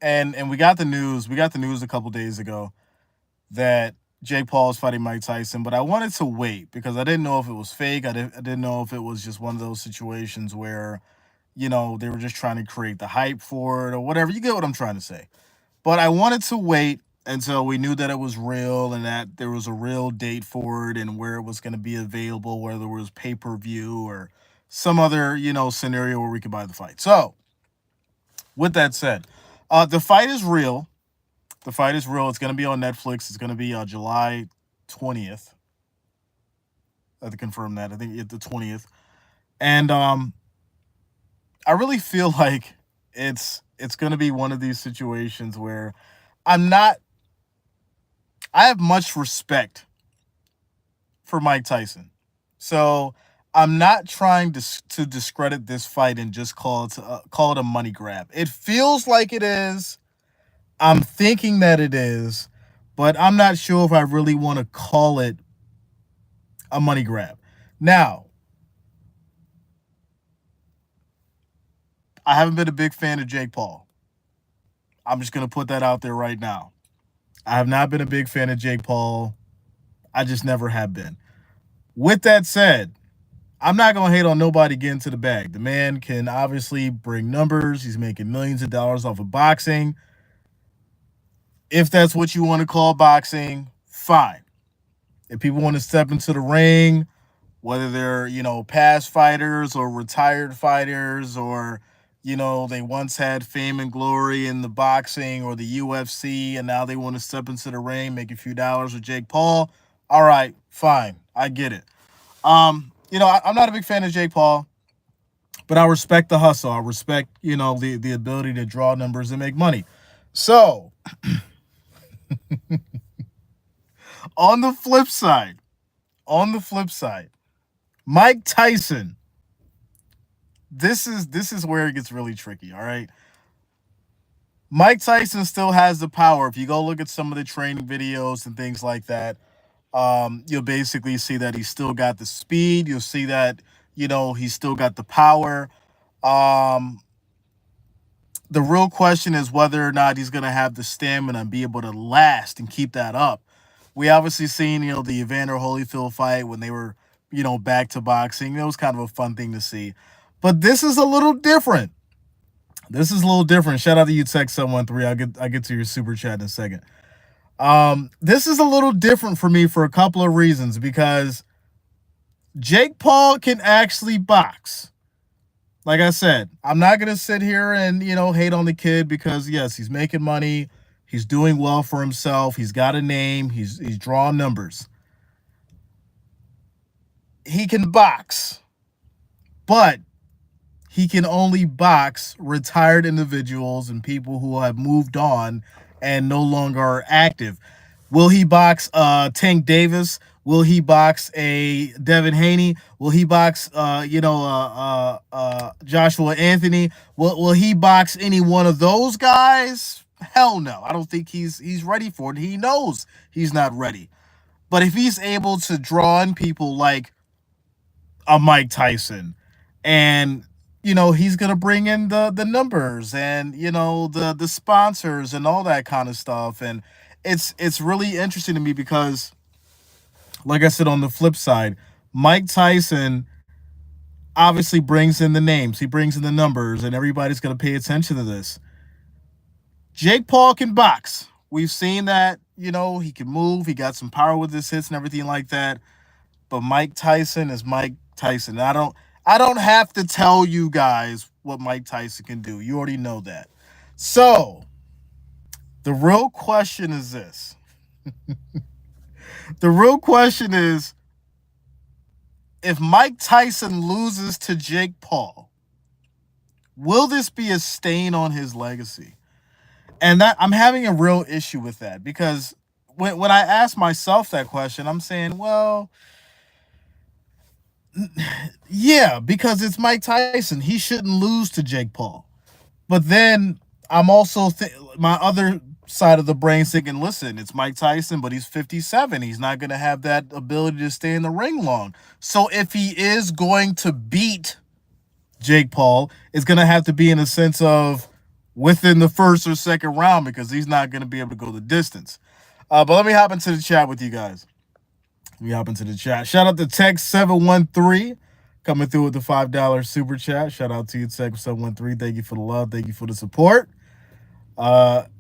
and we got the news. We got the news a couple days ago that Jake Paul is fighting Mike Tyson, but I wanted to wait because I didn't know if it was fake. I didn't know if it was just one of those situations where, they were just trying to create the hype for it or whatever. You get what I'm trying to say. But I wanted to wait until we knew that it was real and that there was a real date for it and where it was going to be available, whether it was pay-per-view or some other, scenario where we could buy the fight. So, with that said, the fight is real. The fight is real. It's going to be on Netflix. It's going to be July 20th. I have to confirm that. I think it's the 20th. And I really feel like it's going to be one of these situations where I'm not I have much respect for Mike Tyson. So, I'm not trying to discredit this fight and just call it a money grab. It feels like it is. I'm thinking that it is, but I'm not sure if I really want to call it a money grab. Now, I haven't been a big fan of Jake Paul. I'm just going to put that out there right now. I have not been a big fan of Jake Paul. I just never have been. With that said, I'm not going to hate on nobody getting to the bag. The man can obviously bring numbers. He's making millions of dollars off of boxing. If that's what you want to call boxing, fine. If people want to step into the ring, whether they're, past fighters or retired fighters or, they once had fame and glory in the boxing or the UFC and now they want to step into the ring, make a few dollars with Jake Paul. All right, fine. I get it. I'm not a big fan of Jake Paul, but I respect the hustle. I respect, the ability to draw numbers and make money. So, on the flip side, on the flip side, Mike Tyson. This is where it gets really tricky, all right? Mike Tyson still has the power. If you go look at some of the training videos and things like that, you'll basically see that he's still got the speed. You'll see that, he's still got the power. Um, the real question is whether or not he's going to have the stamina and be able to last and keep that up. We obviously seen, the Evander Holyfield fight when they were, back to boxing. It was kind of a fun thing to see. But this is a little different. This is a little different. Shout out to you, Tech 713. I'll get to your super chat in a second. This is a little different for me for a couple of reasons because Jake Paul can actually box. Like I said, I'm not gonna sit here and hate on the kid because yes, he's making money, he's doing well for himself, he's got a name, he's drawing numbers. He can box, but he can only box retired individuals and people who have moved on and no longer are active. Will he box Tank Davis? Will he box a Devin Haney? Will he box Joshua Anthony? Will he box any one of those guys? Hell no. I don't think he's ready for it. He knows he's not ready. But if he's able to draw in people like a Mike Tyson and he's gonna bring in the numbers and the sponsors and all that kind of stuff. And it's really interesting to me because, like I said, on the flip side, Mike Tyson obviously brings in the names, he brings in the numbers, and everybody's gonna pay attention to this. Jake Paul can box. We've seen that, he can move, he got some power with his hits and everything like that. But Mike Tyson is Mike Tyson. I don't have to tell you guys what Mike Tyson can do. You already know that. So, the real question is this. The real question is if Mike Tyson loses to Jake Paul, will this be a stain on his legacy? And that I'm having a real issue with that because when I ask myself that question, I'm saying, well, yeah, because it's Mike Tyson. He shouldn't lose to Jake Paul. But then I'm also my other side of the brain thinking, listen, it's Mike Tyson, but he's 57. He's not going to have that ability to stay in the ring long. So if he is going to beat Jake Paul, it's going to have to be in a sense of within the first or second round because he's not going to be able to go the distance. But let me hop into the chat with you guys. Let me hop into the chat. Shout out to Tech713 coming through with the $5 super chat. Shout out to you, Tech713. Thank you for the love. Thank you for the support.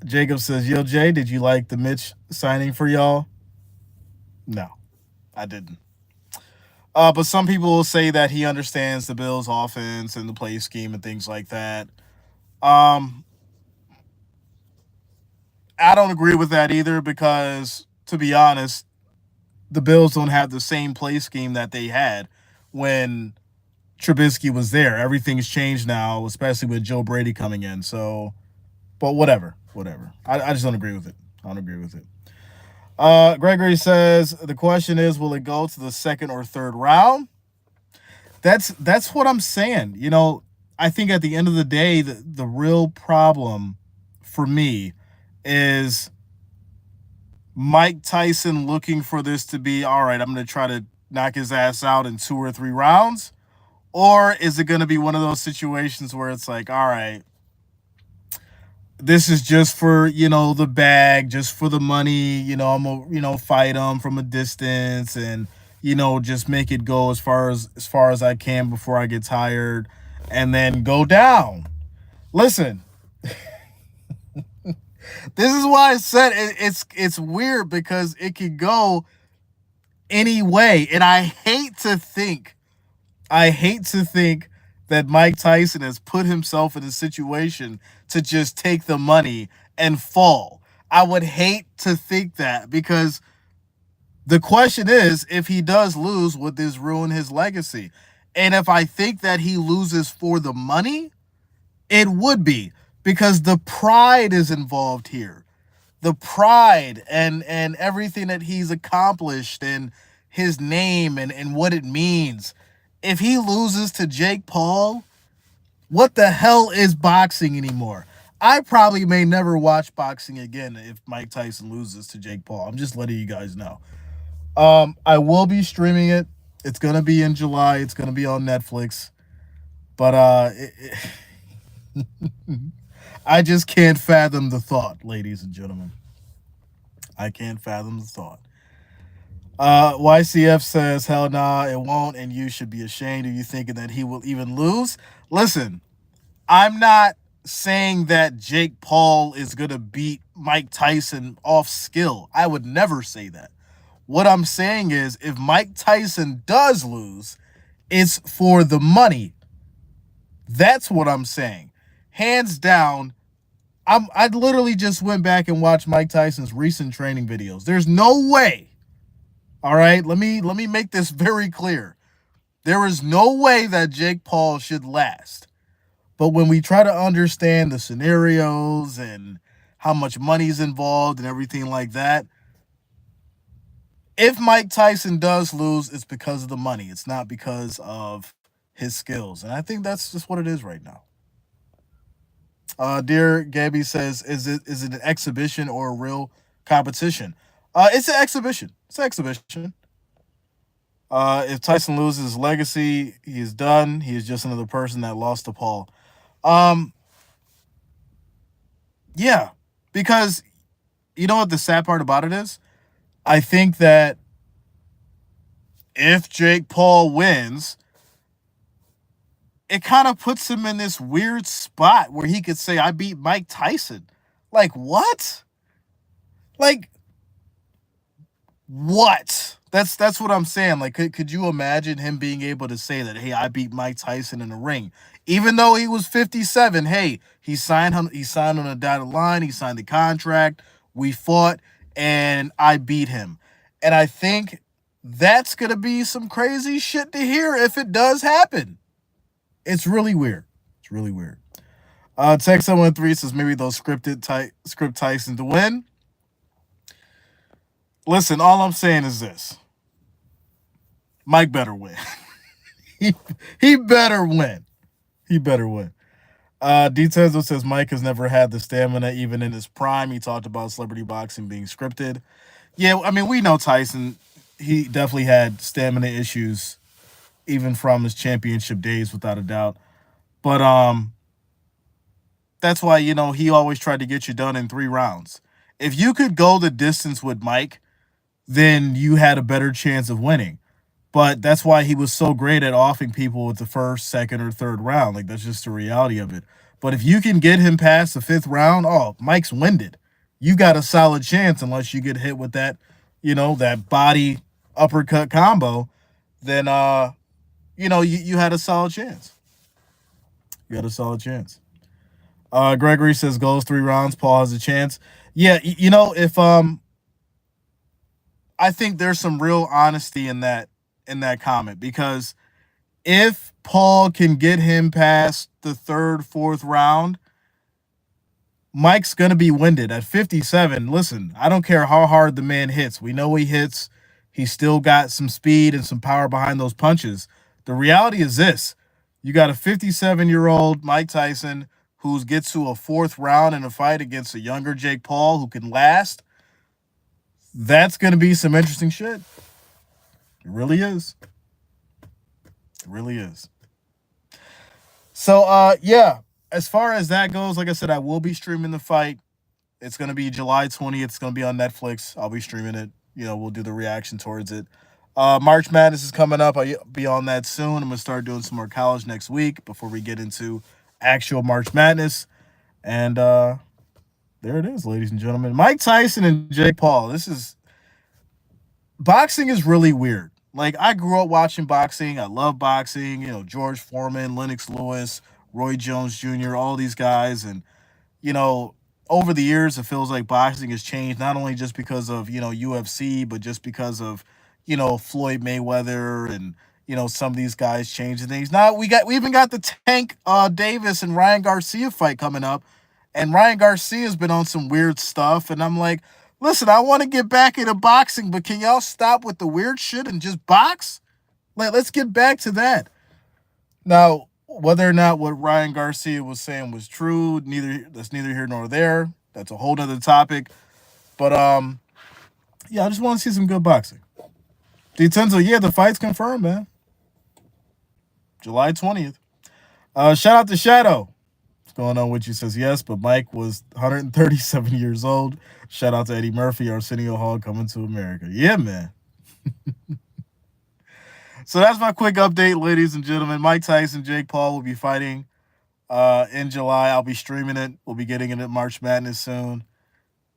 Jacob says, Yo, Jay, did you like the Mitch signing for y'all? No, I didn't. But some people will say that he understands the Bills' offense and the play scheme and things like that. I don't agree with that either because, to be honest, the Bills don't have the same play scheme that they had when Trubisky was there. Everything's changed now, especially with Joe Brady coming in. So, but whatever. I just don't agree with it. I don't agree with it. Gregory says the question is, will it go to the second or third round? That's what I'm saying. You know, I think at the end of the day, the real problem for me is Mike Tyson looking for this to be, all right, I'm going to try to knock his ass out in 2 or 3 rounds? Or is it going to be one of those situations where it's like, all right, this is just for, the bag, just for the money, I'm going to, fight him from a distance and, just make it go as far as I can before I get tired and then go down. Listen, this is why I said it's weird because it could go any way. And I hate to think that Mike Tyson has put himself in a situation to just take the money and fall. I would hate to think that because the question is, if he does lose, would this ruin his legacy? And if I think that he loses for the money, it would be because the pride is involved here. The pride and everything that he's accomplished and his name and what it means. If he loses to Jake Paul, what the hell is boxing anymore? I probably may never watch boxing again if Mike Tyson loses to Jake Paul. I'm just letting you guys know. I will be streaming it. It's going to be in July. It's going to be on Netflix. But I just can't fathom the thought, ladies and gentlemen. I can't fathom the thought. YCF says, hell nah, it won't, and you should be ashamed of you thinking that he will even lose. Listen, I'm not saying that Jake Paul is going to beat Mike Tyson off skill. I would never say that. What I'm saying is if Mike Tyson does lose, it's for the money. That's what I'm saying. Hands down, I literally just went back and watched Mike Tyson's recent training videos. There's no way. All right, let me make this very clear. There is no way that Jake Paul should last. But when we try to understand the scenarios and how much money is involved and everything like that, if Mike Tyson does lose, it's because of the money. It's not because of his skills. And I think that's just what it is right now. Dear Gabby says, is it an exhibition or a real competition? It's an exhibition. It's an exhibition. If Tyson loses his legacy, he is done. He is just another person that lost to Paul. Yeah, because you know what the sad part about it is? I think that if Jake Paul wins, it kind of puts him in this weird spot where he could say, I beat Mike Tyson. Like, what? Like, what? That's what I'm saying. Like, could you imagine him being able to say that, hey, I beat Mike Tyson in the ring? Even though he was 57, hey, he signed on a dotted line, he signed the contract, we fought, and I beat him. And I think that's going to be some crazy shit to hear if it does happen. It's really weird. It's really weird. Tech 713 says maybe they'll script Tyson to win. Listen, all I'm saying is this. Mike better win. he better win. He better win. Detazo says Mike has never had the stamina even in his prime. He talked about celebrity boxing being scripted. Yeah, I mean, we know Tyson. He definitely had stamina issues even from his championship days, without a doubt. But That's why, he always tried to get you done in 3 rounds. If you could go the distance with Mike, then you had a better chance of winning. But that's why he was so great at offing people with the first, second, or third round. Like, that's just the reality of it. But if you can get him past the 5th round, oh, Mike's winded. You got a solid chance unless you get hit with that, that body uppercut combo. Then, you had a solid chance. You had a solid chance. Gregory says goes 3 rounds. Paul has a chance. Yeah, if I think there's some real honesty in that comment, because if Paul can get him past the 3rd, 4th round, Mike's going to be winded at 57. Listen, I don't care how hard the man hits. We know he hits. He's still got some speed and some power behind those punches. The reality is this. You got a 57-year-old Mike Tyson who gets to a 4th round in a fight against a younger Jake Paul who can last. That's going to be some interesting shit. It really is. It really is. So, yeah, as far as that goes, like I said, I will be streaming the fight. It's going to be July 20th. It's going to be on Netflix. I'll be streaming it. We'll do the reaction towards it. March Madness is coming up. I'll be on that soon. I'm going to start doing some more college next week before we get into actual March Madness. And there it is, ladies and gentlemen. Mike Tyson and Jake Paul. Boxing is really weird. Like, I grew up watching boxing. I love boxing. George Foreman, Lennox Lewis, Roy Jones Jr., all these guys. And, over the years, it feels like boxing has changed, not only just because of, UFC, but just because of, Floyd Mayweather and, some of these guys changing things. Now we even got the Tank Davis and Ryan Garcia fight coming up. And Ryan Garcia's been on some weird stuff. And I'm like, listen, I want to get back into boxing, but can y'all stop with the weird shit and just box? Let's get back to that. Now, whether or not what Ryan Garcia was saying was true, that's neither here nor there. That's a whole nother topic. But yeah, I just want to see some good boxing. DiTenzo, yeah, the fight's confirmed, man. July 20th. Shout out to Shadow. What's going on with you? Says yes, but Mike was 137 years old. Shout out to Eddie Murphy, Arsenio Hall coming to America. Yeah, man. So that's my quick update, ladies and gentlemen. Mike Tyson, Jake Paul will be fighting in July. I'll be streaming it. We'll be getting it at March Madness soon.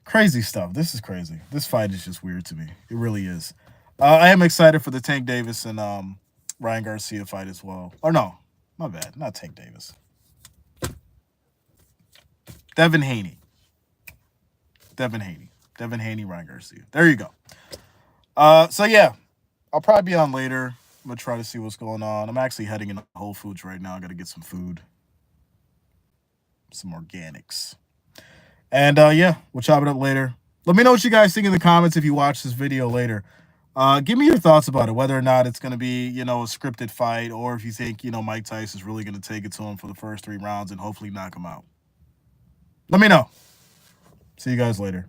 Crazy stuff. This is crazy. This fight is just weird to me. It really is. I am excited for the Tank Davis and Ryan Garcia fight as well. Or no, my bad. Not Tank Davis. Devin Haney, Ryan Garcia. There you go. So yeah, I'll probably be on later. I'm going to try to see what's going on. I'm actually heading into Whole Foods right now. I got to get some food. Some organics. And yeah, we'll chop it up later. Let me know what you guys think in the comments if you watch this video later. Give me your thoughts about it, whether or not it's going to be, a scripted fight, or if you think, Mike Tyson's really going to take it to him for the first 3 rounds and hopefully knock him out. Let me know. See you guys later.